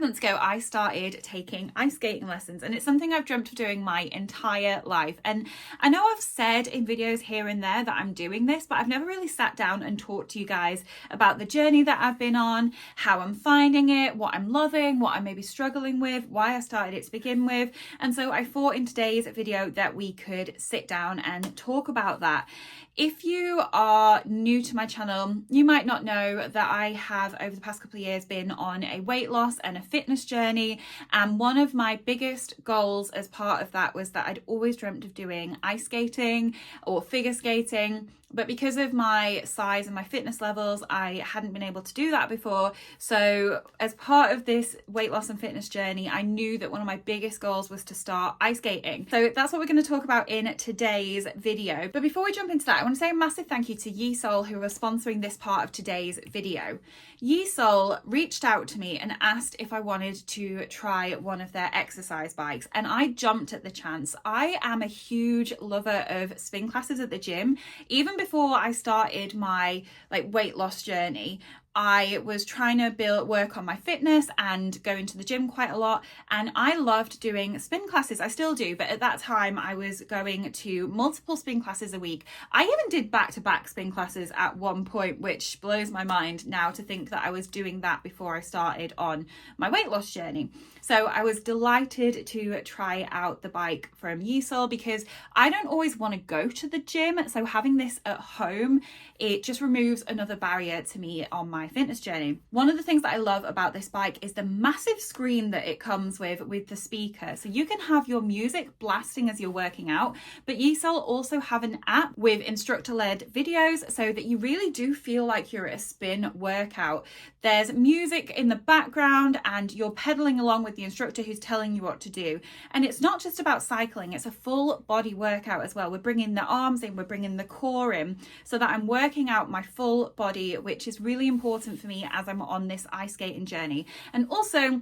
months ago, I started taking ice skating lessons, and it's something I've dreamt of doing my entire life. And I know I've said in videos here and there that I'm doing this, but I've never really sat down and talked to you guys about the journey that I've been on, how I'm finding it, what I'm loving, what I may be struggling with, why I started it to begin with. And so I thought in today's video that we could sit down and talk about that. If you are new to my channel, you might not know that I have over the past couple of years been on a weight loss and a fitness journey, and one of my biggest goals as part of that was that I'd always dreamt of doing ice skating or figure skating. But because of my size and my fitness levels, I hadn't been able to do that before. So as part of this weight loss and fitness journey, I knew that one of my biggest goals was to start ice skating. So that's what we're going to talk about in today's video. But before we jump into that, I want to say a massive thank you to Yesoul, who are sponsoring this part of today's video. Yesoul reached out to me and asked if I wanted to try one of their exercise bikes, and I jumped at the chance. I am a huge lover of spin classes at the gym. Even before I started my weight loss journey, I was trying to work on my fitness and going to the gym quite a lot, and I loved doing spin classes. I still do, but at that time I was going to multiple spin classes a week. I even did back-to-back spin classes at one point, which blows my mind now to think that I was doing that before I started on my weight loss journey. So I was delighted to try out the bike from Yesoul because I don't always want to go to the gym. So having this at home, it just removes another barrier to me on my fitness journey. One of the things that I love about this bike is the massive screen that it comes with the speaker. So you can have your music blasting as you're working out, but Yesoul also have an app with instructor-led videos so that you really do feel like you're at a spin workout. There's music in the background and you're pedaling along with the instructor who's telling you what to do. And it's not just about cycling, it's a full body workout as well. We're bringing the arms in, we're bringing the core in, so that I'm working out my full body, which is really important for me as I'm on this ice skating journey. And also,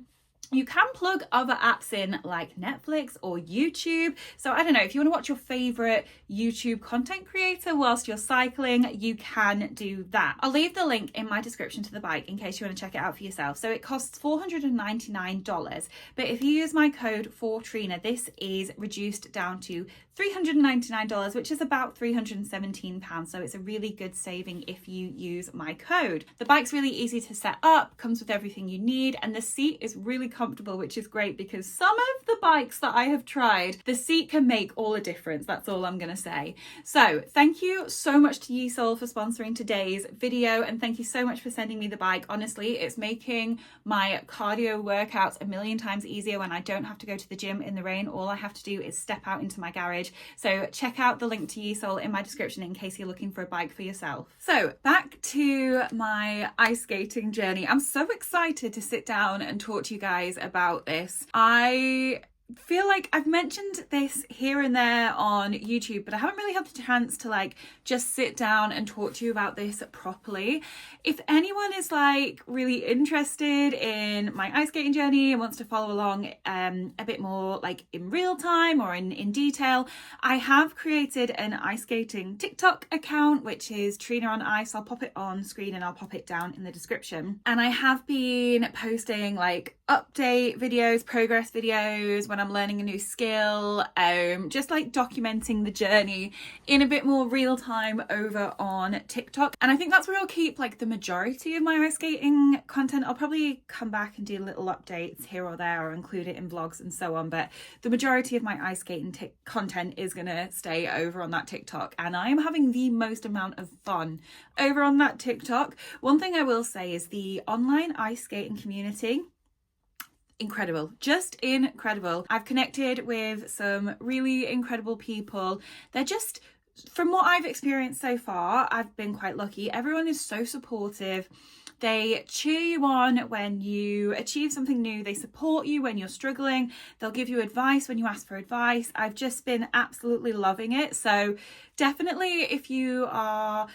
you can plug other apps in like Netflix or YouTube. So I don't know, if you want to watch your favorite YouTube content creator whilst you're cycling, you can do that. I'll leave the link in my description to the bike in case you want to check it out for yourself. So it costs $499, but if you use my code for Trina, this is reduced down to $399, which is about £317. So it's a really good saving if you use my code. The bike's really easy to set up, comes with everything you need, and the seat is really comfortable, which is great because some of the bikes that I have tried, the seat can make all the difference. That's all I'm going to say. So thank you so much to Yesoul for sponsoring today's video, and thank you so much for sending me the bike. Honestly, it's making my cardio workouts a million times easier when I don't have to go to the gym in the rain. All I have to do is step out into my garage. So check out the link to Yesoul in my description in case you're looking for a bike for yourself. So back to my ice skating journey. I'm so excited to sit down and talk to you guys about this. I feel like I've mentioned this here and there on YouTube, but I haven't really had the chance to just sit down and talk to you about this properly. If anyone is really interested in my ice skating journey and wants to follow along a bit more in real time or in detail, I have created an ice skating TikTok account, which is Trina on Ice. I'll pop it on screen and I'll pop it down in the description. And I have been posting update videos, progress videos when I'm learning a new skill, just documenting the journey in a bit more real time over on TikTok. And I think that's where I'll keep the majority of my ice skating content. I'll probably come back and do little updates here or there or include it in vlogs and so on, but the majority of my ice skating content is gonna stay over on that TikTok, and I am having the most amount of fun over on that TikTok. One thing I will say is the online ice skating community, incredible, just incredible. I've connected with some really incredible people. They're just, from what I've experienced so far, I've been quite lucky. Everyone is so supportive. They cheer you on when you achieve something new. They support you when you're struggling. They'll give you advice when you ask for advice. I've just been absolutely loving it. So definitely, if you are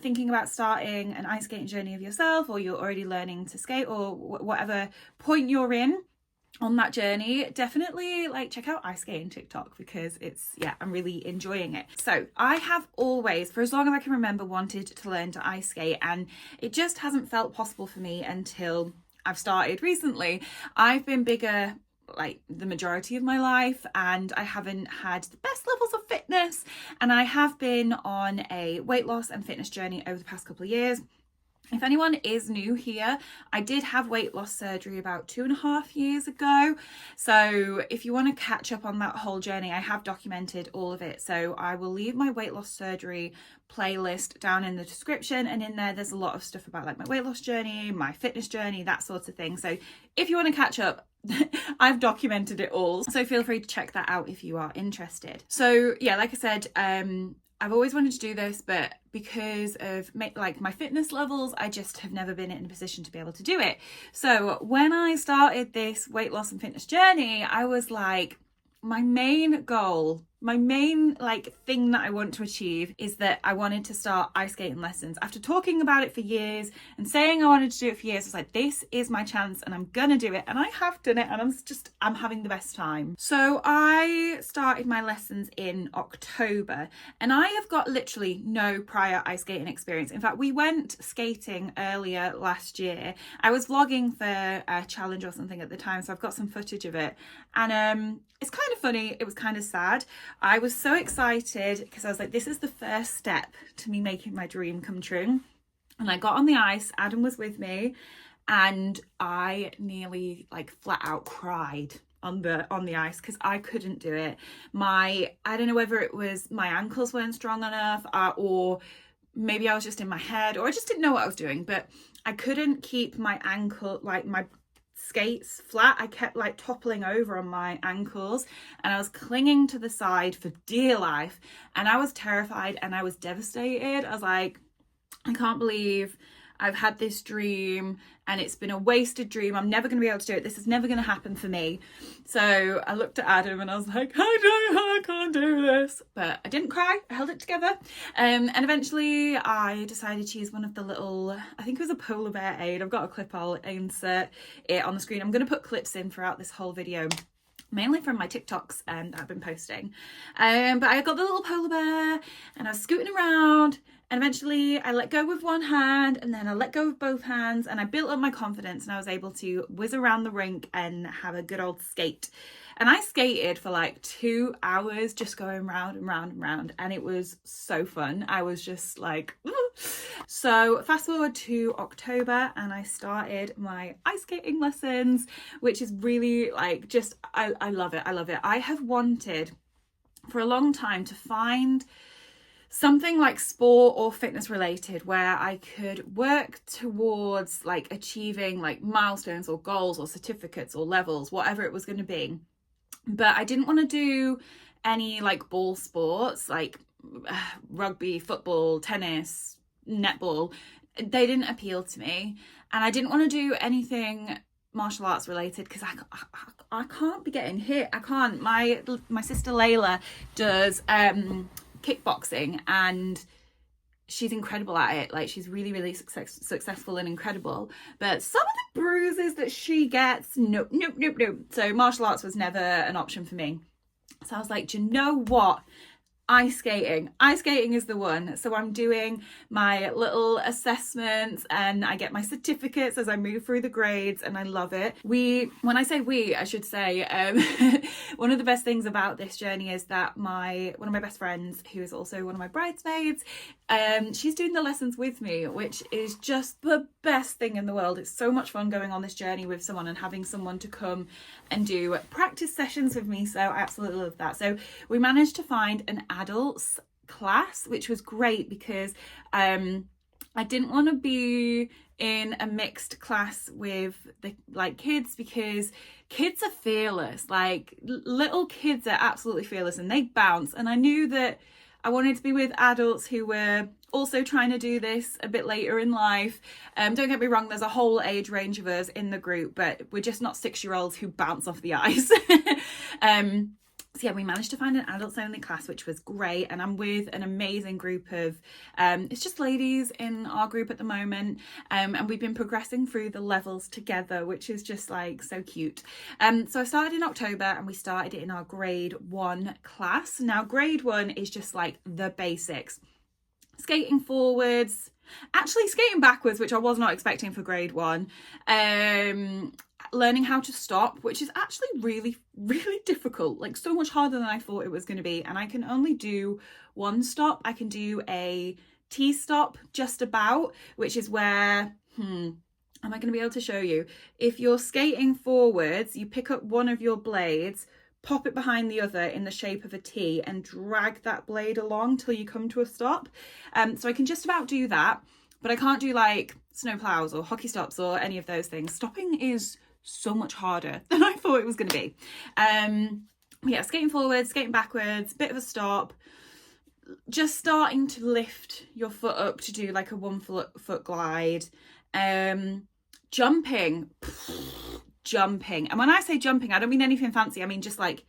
thinking about starting an ice skating journey of yourself, or you're already learning to skate, or whatever point you're in on that journey, definitely check out ice skating TikTok because I'm really enjoying it. So I have always, for as long as I can remember, wanted to learn to ice skate, and it just hasn't felt possible for me until I've started recently. I've been bigger like the majority of my life, and I haven't had the best levels of fitness, and I have been on a weight loss and fitness journey over the past couple of years. If anyone is new here, I did have weight loss surgery about 2.5 years ago. So if you want to catch up on that whole journey, I have documented all of it. So I will leave my weight loss surgery playlist down in the description, and in there's a lot of stuff about like my weight loss journey, my fitness journey, that sort of thing. So if you want to catch up, I've documented it all. So feel free to check that out if you are interested. So yeah, like I said, I've always wanted to do this, but because of like my fitness levels, I just have never been in a position to be able to do it. So when I started this weight loss and fitness journey, I was like, my main goal, my main like thing that I want to achieve is that I wanted to start ice skating lessons. After talking about it for years and saying I wanted to do it for years, I was like, this is my chance and I'm gonna do it. And I have done it, and I'm having the best time. So I started my lessons in October, and I have got literally no prior ice skating experience. In fact, we went skating earlier last year. I was vlogging for a challenge or something at the time, so I've got some footage of it. And it's kind of funny, it was kind of sad. I was so excited because I was like, this is the first step to me making my dream come true. And I got on the ice, Adam was with me, and I nearly like flat out cried on the ice because I couldn't do it. I don't know whether it was my ankles weren't strong enough, or maybe I was just in my head, or I just didn't know what I was doing, but I couldn't keep my ankle, like my skates flat. I kept like toppling over on my ankles, and I was clinging to the side for dear life, and I was terrified and I was devastated. I was like, I can't believe I've had this dream and it's been a wasted dream. I'm never going to be able to do it. This is never going to happen for me. So I looked at Adam and I was like, I can't do this. But I didn't cry. I held it together. And eventually I decided to use one of the little, I think it was a polar bear aid. I've got a clip, I'll insert it on the screen. I'm going to put clips in throughout this whole video, mainly from my TikToks that I've been posting. But I got the little polar bear and I was scooting around, and eventually I let go with one hand and then I let go with both hands, and I built up my confidence, and I was able to whiz around the rink and have a good old skate. And I skated for like 2 hours, just going round and round and round, and it was so fun. I was just like, ooh. So fast forward to October, and I started my ice skating lessons, which is really like just, I love it. I love it. I have wanted for a long time to find something like sport or fitness related where I could work towards like achieving like milestones or goals or certificates or levels, whatever it was going to be. But I didn't want to do any like ball sports like rugby, football, tennis, netball. They didn't appeal to me, and I didn't want to do anything martial arts related because I can't be getting hit. I can't. My sister Layla does kickboxing, and she's incredible at it. Like, she's really successful and incredible, but some of the bruises that she gets, nope. So martial arts was never an option for me. So I was like, do you know what? Ice skating is the one. So I'm doing my little assessments and I get my certificates as I move through the grades, and I love it. When I say we, I should say, one of the best things about this journey is that one of my best friends, who is also one of my bridesmaids, she's doing the lessons with me, which is just the best thing in the world. It's so much fun going on this journey with someone and having someone to come and do practice sessions with me. So I absolutely love that. So we managed to find an adults class, which was great because I didn't want to be in a mixed class with the like kids, because kids are fearless. Like, little kids are absolutely fearless and they bounce, and I knew that I wanted to be with adults who were also trying to do this a bit later in life. Don't get me wrong, there's a whole age range of us in the group, but we're just not 6-year-olds who bounce off the ice. So yeah, we managed to find an adults only class, which was great, and I'm with an amazing group of it's just ladies in our group at the moment, and we've been progressing through the levels together, which is just like so cute. So I started in October, and we started it in our grade 1 class. Now grade 1 is just like the basics. skating forwards, actually skating backwards, which I was not expecting for grade 1. Learning how to stop, which is actually really, really difficult, like so much harder than I thought it was going to be. And I can only do one stop. I can do a T-stop just about, which is where, am I going to be able to show you? If you're skating forwards, you pick up one of your blades, pop it behind the other in the shape of a T and drag that blade along till you come to a stop. So I can just about do that, but I can't do like snow plows or hockey stops or any of those things. Stopping is so much harder than I thought it was going to be. Yeah, skating forwards, skating backwards, bit of a stop, just starting to lift your foot up to do like a 1 foot glide, jumping. And when I say jumping, I don't mean anything fancy. I mean just like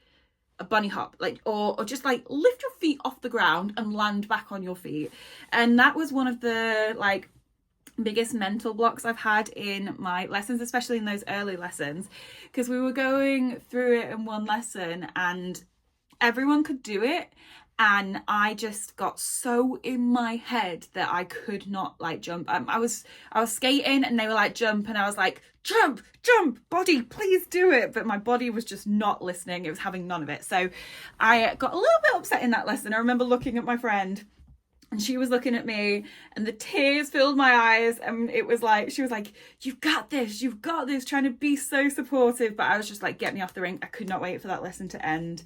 a bunny hop, like or just like lift your feet off the ground and land back on your feet. And that was one of the like biggest mental blocks I've had in my lessons, especially in those early lessons, because we were going through it in one lesson and everyone could do it, and I just got so in my head that I could not like jump. I was skating and they were like jump, and I was like jump body, please do it, but my body was just not listening. It was having none of it. So I got a little bit upset in that lesson. I remember looking at my friend and she was looking at me and the tears filled my eyes, and it was like, she was like, you've got this, trying to be so supportive. But I was just like, get me off the rink. I could not wait for that lesson to end.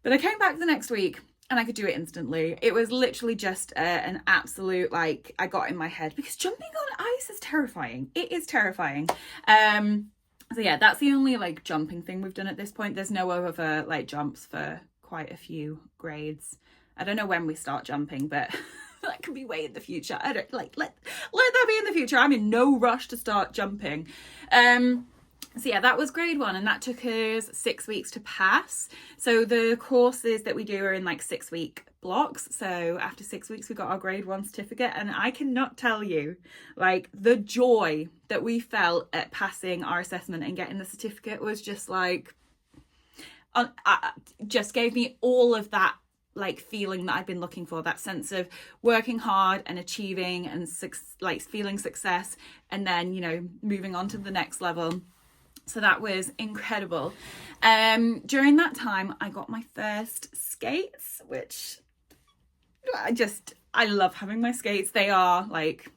But I came back the next week and I could do it instantly. It was literally just an absolute, like, I got in my head, because jumping on ice is terrifying. It is terrifying. So yeah, that's the only like jumping thing we've done at this point. There's no other like jumps for quite a few grades. I don't know when we start jumping, but that could be way in the future. I don't like, let that be in the future. I'm in no rush to start jumping. So yeah, that was grade 1, and that took us 6 weeks to pass. So the courses that we do are in like 6-week blocks. So after 6 weeks, we got our grade 1 certificate, and I cannot tell you like the joy that we felt at passing our assessment and getting the certificate was just like, just gave me all of that like feeling that I've been looking for, that sense of working hard and achieving and like feeling success, and then, you know, moving on to the next level. So that was incredible. During that time, I got my first skates, which I love having my skates. They are like,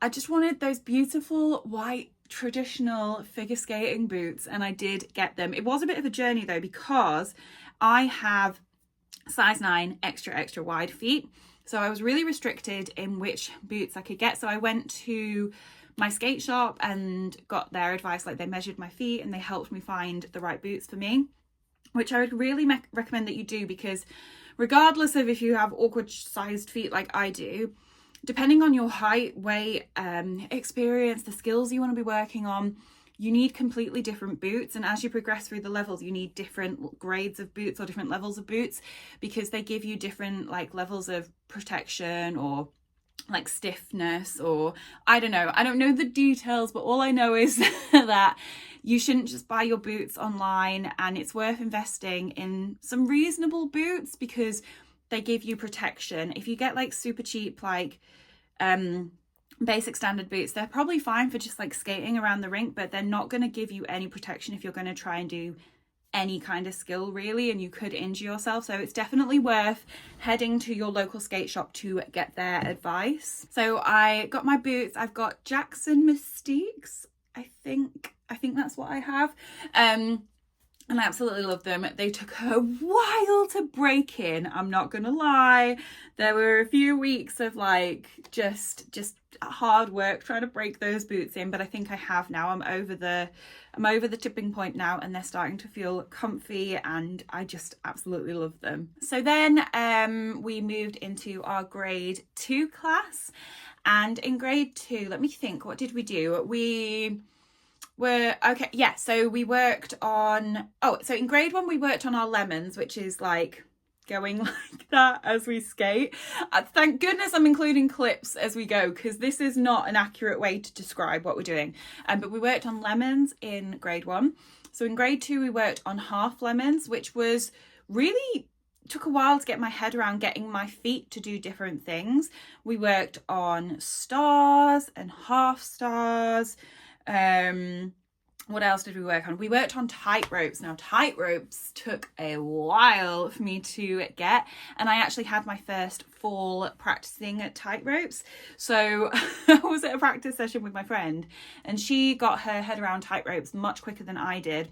I just wanted those beautiful white traditional figure skating boots, and I did get them. It was a bit of a journey though, because I have size 9 extra wide feet. So I was really restricted in which boots I could get. So I went to my skate shop and got their advice. Like, they measured my feet and they helped me find the right boots for me, which I would really recommend that you do, because regardless of if you have awkward sized feet like I do, depending on your height, weight, experience, the skills you want to be working on, you need completely different boots. And as you progress through the levels, you need different grades of boots or different levels of boots, because they give you different like levels of protection or like stiffness, or I don't know the details, but all I know is that you shouldn't just buy your boots online, and it's worth investing in some reasonable boots because they give you protection. If you get like super cheap like basic standard boots, they're probably fine for just like skating around the rink, but they're not going to give you any protection if you're going to try and do any kind of skill really, and you could injure yourself. So it's definitely worth heading to your local skate shop to get their advice. So I got my boots. I've got Jackson Mystiques. I think that's what I have. And I absolutely love them. They took a while to break in, I'm not gonna lie. There were a few weeks of like just hard work trying to break those boots in, but I think I have now. I'm over the tipping point now, and they're starting to feel comfy, and I just absolutely love them. So then we moved into our grade 2 class, and in grade 2, let me think, what did we do? So we worked on, so in grade 1 we worked on our lemons, which is like going like that as we skate. Thank goodness I'm including clips as we go, because this is not an accurate way to describe what we're doing. But we worked on lemons in grade 1. So in grade 2 we worked on half lemons, which was really took a while to get my head around getting my feet to do different things. We worked on stars and half stars. What else did we work on? We worked on tight ropes. Now, tight ropes took a while for me to get, and I actually had my first fall practicing at tight ropes. So I was at a practice session with my friend, and she got her head around tight ropes much quicker than I did.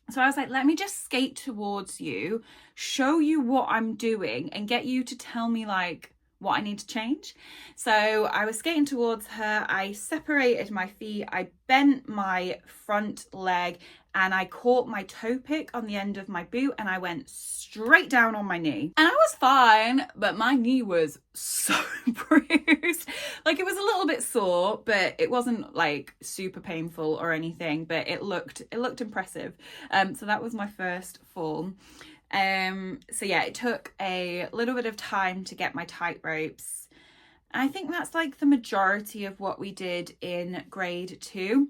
So I was like, let me just skate towards you, show you what I'm doing, and get you to tell me like what I need to change. So I was skating towards her, I separated my feet, I bent my front leg, and I caught my toe pick on the end of my boot, and I went straight down on my knee. And I was fine, but my knee was so bruised. Like, it was a little bit sore, but it wasn't like super painful or anything, but it looked impressive. So that was my first fall. So yeah, it took a little bit of time to get my tight ropes. I think that's like the majority of what we did in grade 2.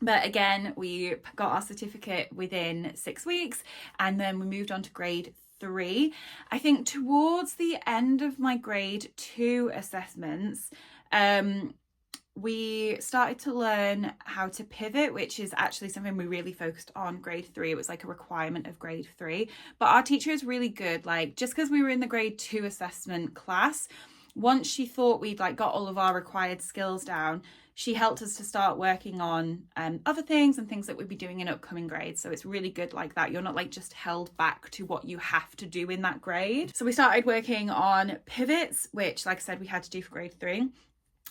But again, we got our certificate within 6 weeks, and then we moved on to grade 3. I think towards the end of my grade 2 assessments, we started to learn how to pivot, which is actually something we really focused on grade 3. It was like a requirement of grade 3. But our teacher is really good. Like, just because we were in the grade 2 assessment class, once she thought we'd like got all of our required skills down, she helped us to start working on other things and things that we'd be doing in upcoming grades. So it's really good like that. You're not like just held back to what you have to do in that grade. So we started working on pivots, which, like I said, we had to do for grade 3.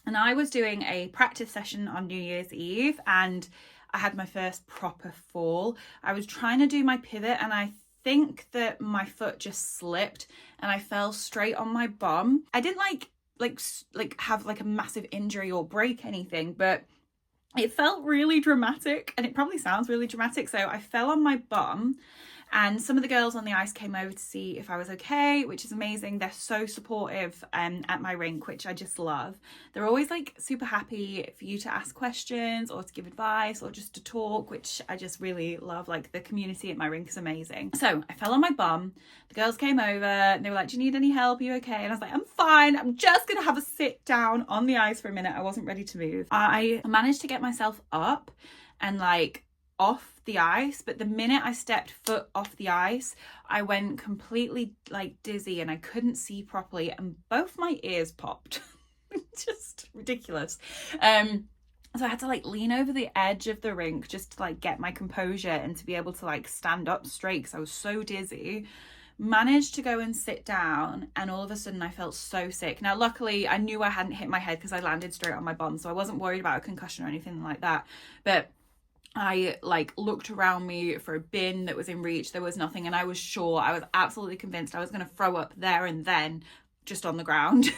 And I was doing a practice session on New Year's Eve, and I had my first proper fall. I was trying to do my pivot, and I think that my foot just slipped and I fell straight on my bum. I didn't like have like a massive injury or break anything, but it felt really dramatic, and it probably sounds really dramatic. So I fell on my bum, and some of the girls on the ice came over to see if I was okay, which is amazing. They're so supportive at my rink, which I just love. They're always like super happy for you to ask questions or to give advice or just to talk, which I just really love. Like, the community at my rink is amazing. So I fell on my bum. The girls came over and they were like, do you need any help? Are you okay? And I was like, I'm fine. I'm just going to have a sit down on the ice for a minute. I wasn't ready to move. I managed to get myself up and like off the ice, but the minute I stepped foot off the ice, I went completely like dizzy and I couldn't see properly, and both my ears popped. Just ridiculous. So I had to like lean over the edge of the rink just to like get my composure and to be able to like stand up straight because I was so dizzy. Managed to go and sit down, and all of a sudden I felt so sick. Now luckily I knew I hadn't hit my head because I landed straight on my bum, so I wasn't worried about a concussion or anything like that. But I like looked around me for a bin that was in reach. There was nothing, and I was absolutely convinced I was going to throw up there and then, just on the ground.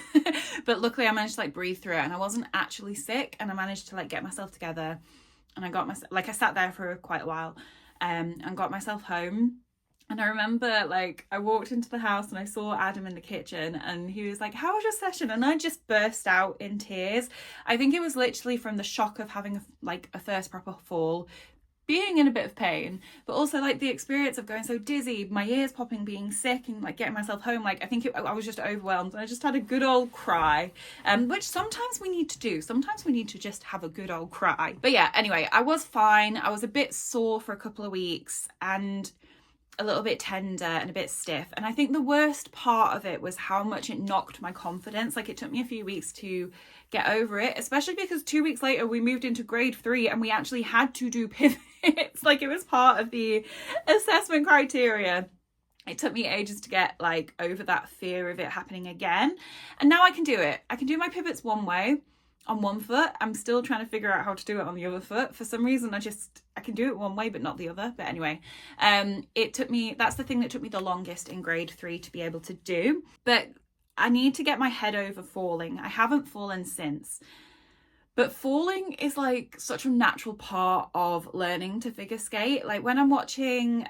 But luckily I managed to like breathe through it, and I wasn't actually sick, and I managed to like get myself together, and I got myself, like, I sat there for quite a while and got myself home. And I remember like I walked into the house and I saw Adam in the kitchen, and he was like, how was your session? And I just burst out in tears. I think it was literally from the shock of having a first proper fall, being in a bit of pain, but also like the experience of going so dizzy, my ears popping, being sick, and like getting myself home. Like, I think I was just overwhelmed, and I just had a good old cry, which sometimes we need to do. Sometimes we need to just have a good old cry. But yeah, anyway, I was fine. I was a bit sore for a couple of weeks and a little bit tender and a bit stiff, and I think the worst part of it was how much it knocked my confidence. Like, it took me a few weeks to get over it, especially because 2 weeks later we moved into grade 3 and we actually had to do pivots. Like, it was part of the assessment criteria. It took me ages to get like over that fear of it happening again, and now I can do it. I can do my pivots one way on one foot. I'm still trying to figure out how to do it on the other foot. For some reason I can do it one way but not the other. But anyway, that's the thing that took me the longest in grade 3 to be able to do. But I need to get my head over falling. I haven't fallen since, but falling is like such a natural part of learning to figure skate. Like, when I'm watching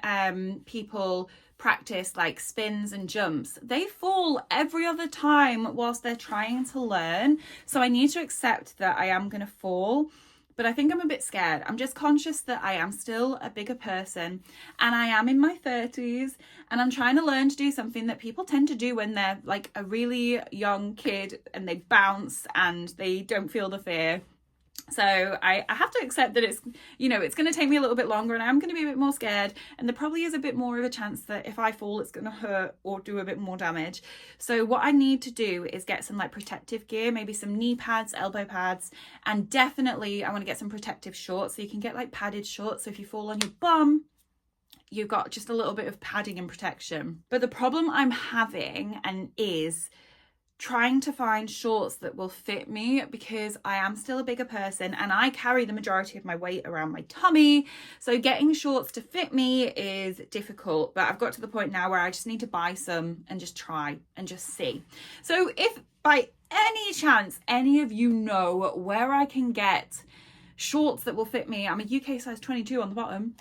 people practice like spins and jumps, they fall every other time whilst they're trying to learn. So I need to accept that I am going to fall, but I think I'm a bit scared. I'm just conscious that I am still a bigger person and I am in my 30s, and I'm trying to learn to do something that people tend to do when they're like a really young kid and they bounce and they don't feel the fear. So I have to accept that it's, you know, it's going to take me a little bit longer and I'm going to be a bit more scared, and there probably is a bit more of a chance that if I fall it's going to hurt or do a bit more damage. So what I need to do is get some like protective gear, maybe some knee pads, elbow pads, and definitely I want to get some protective shorts, so you can get like padded shorts, so if you fall on your bum you've got just a little bit of padding and protection. But the problem I'm having is trying to find shorts that will fit me, because I am still a bigger person and I carry the majority of my weight around my tummy. So getting shorts to fit me is difficult, but I've got to the point now where I just need to buy some and just try and just see. So if by any chance any of you know where I can get shorts that will fit me, I'm a UK size 22 on the bottom.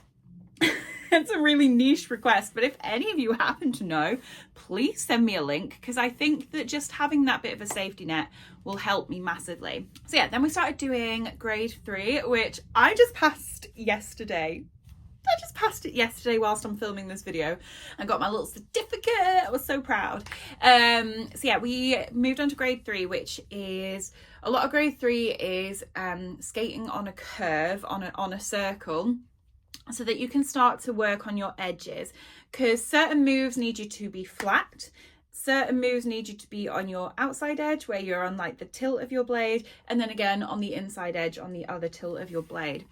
It's a really niche request, but if any of you happen to know, please send me a link, because I think that just having that bit of a safety net will help me massively. So yeah, then we started doing grade 3, which I just passed yesterday. I just passed it yesterday whilst I'm filming this video and got my little certificate. I was so proud. So yeah, we moved on to grade 3, which is a lot of grade 3 is skating on a curve, on a circle, so that you can start to work on your edges, because certain moves need you to be flat, certain moves need you to be on your outside edge where you're on like the tilt of your blade, and then again on the inside edge on the other tilt of your blade.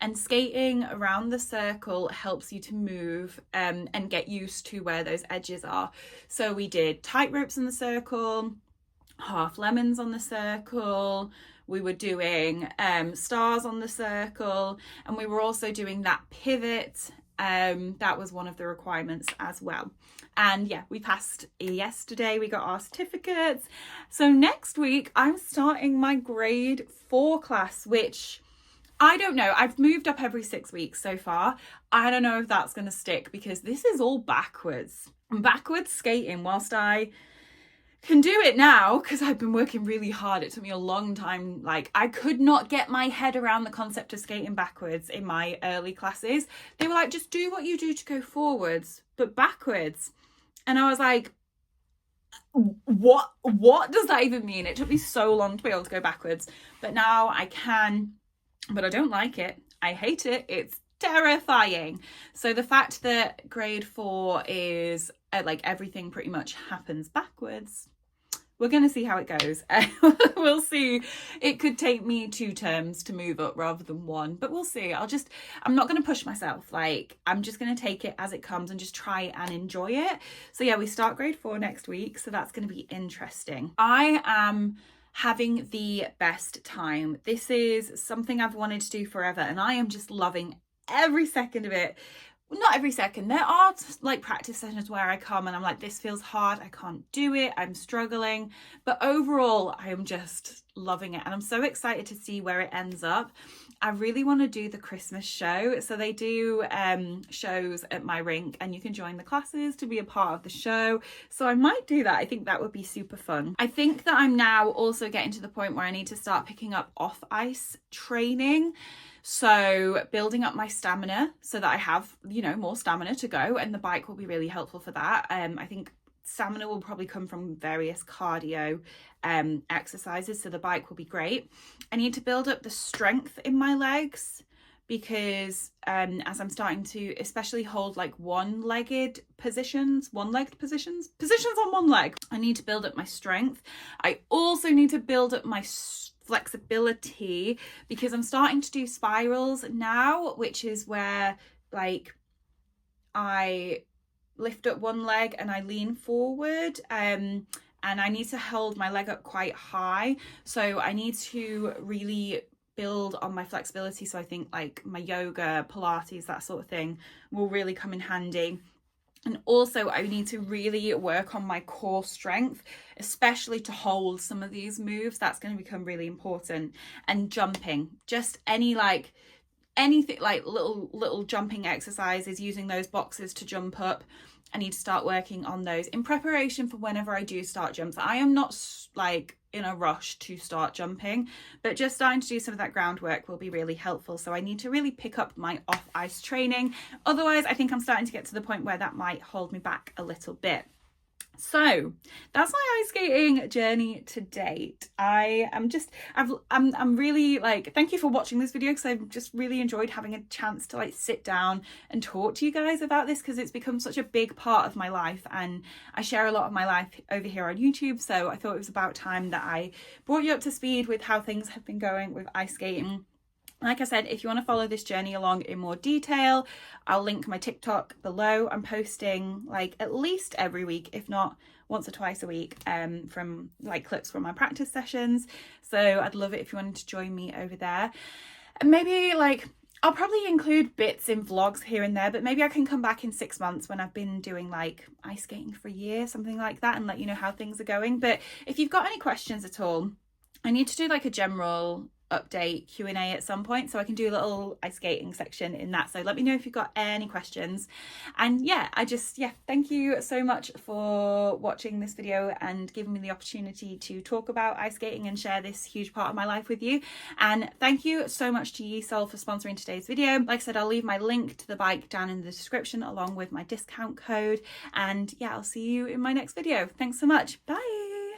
And skating around the circle helps you to move and get used to where those edges are. So we did tight ropes in the circle, half lemons on the circle, we were doing stars on the circle, and we were also doing that pivot. That was one of the requirements as well. And yeah, we passed yesterday, we got our certificates. So next week I'm starting my grade 4 class, which I don't know. I've moved up every 6 weeks so far. I don't know if that's going to stick, because this is all backwards skating. Whilst I can do it now because I've been working really hard, it took me a long time. Like, I could not get my head around the concept of skating backwards in my early classes. They were like, just do what you do to go forwards, but backwards. And I was like, what does that even mean? It took me so long to be able to go backwards, but now I can, but I don't like it. I hate it. It's terrifying. So the fact that grade 4 is like everything pretty much happens backwards, we're going to see how it goes. We'll see. It could take me 2 terms to move up rather than 1, but we'll see. I'm not going to push myself. Like, I'm just going to take it as it comes and just try and enjoy it. So yeah, we start grade 4 next week, so that's going to be interesting. I am having the best time. This is something I've wanted to do forever, and I am just loving every second of it. Not every second. There are like practice sessions where I come and I'm like, this feels hard, I can't do it, I'm struggling. But overall, I am just loving it, and I'm so excited to see where it ends up. I really want to do the Christmas show. So they do shows at my rink, and you can join the classes to be a part of the show. So I might do that. I think that would be super fun. I think that I'm now also getting to the point where I need to start picking up off ice training. So building up my stamina so that I have, you know, more stamina to go, and the bike will be really helpful for that. I think stamina will probably come from various cardio exercises, so the bike will be great. I need to build up the strength in my legs, because as I'm starting to especially hold like one-legged positions on one leg, I need to build up my strength. I also need to build up my flexibility, because I'm starting to do spirals now, which is where like I lift up one leg and I lean forward, and I need to hold my leg up quite high. So I need to really build on my flexibility. So I think like my yoga, Pilates, that sort of thing will really come in handy. And also I need to really work on my core strength, especially to hold some of these moves. That's going to become really important. And jumping, just anything like little jumping exercises, using those boxes to jump up. I need to start working on those in preparation for whenever I do start jumps. I am not like in a rush to start jumping, but just starting to do some of that groundwork will be really helpful. So I need to really pick up my off ice training. Otherwise, I think I'm starting to get to the point where that might hold me back a little bit. So that's my ice skating journey to date. I'm really like, thank you for watching this video, because I've just really enjoyed having a chance to like sit down and talk to you guys about this, because it's become such a big part of my life, and I share a lot of my life over here on YouTube. So I thought it was about time that I brought you up to speed with how things have been going with ice skating. Like I said, if you want to follow this journey along in more detail, I'll link my TikTok below. I'm posting like at least every week, if not once or twice a week, from like clips from my practice sessions. So I'd love it if you wanted to join me over there. And maybe like, I'll probably include bits in vlogs here and there, but maybe I can come back in 6 months when I've been doing like ice skating for a year, something like that, and let you know how things are going. But if you've got any questions at all, I need to do like a general update Q&A at some point, so I can do a little ice skating section in that. So let me know if you've got any questions. And yeah, thank you so much for watching this video and giving me the opportunity to talk about ice skating and share this huge part of my life with you. And thank you so much to Yeesol for sponsoring today's video. Like I said, I'll leave my link to the bike down in the description along with my discount code. And yeah, I'll see you in my next video. Thanks so much. Bye.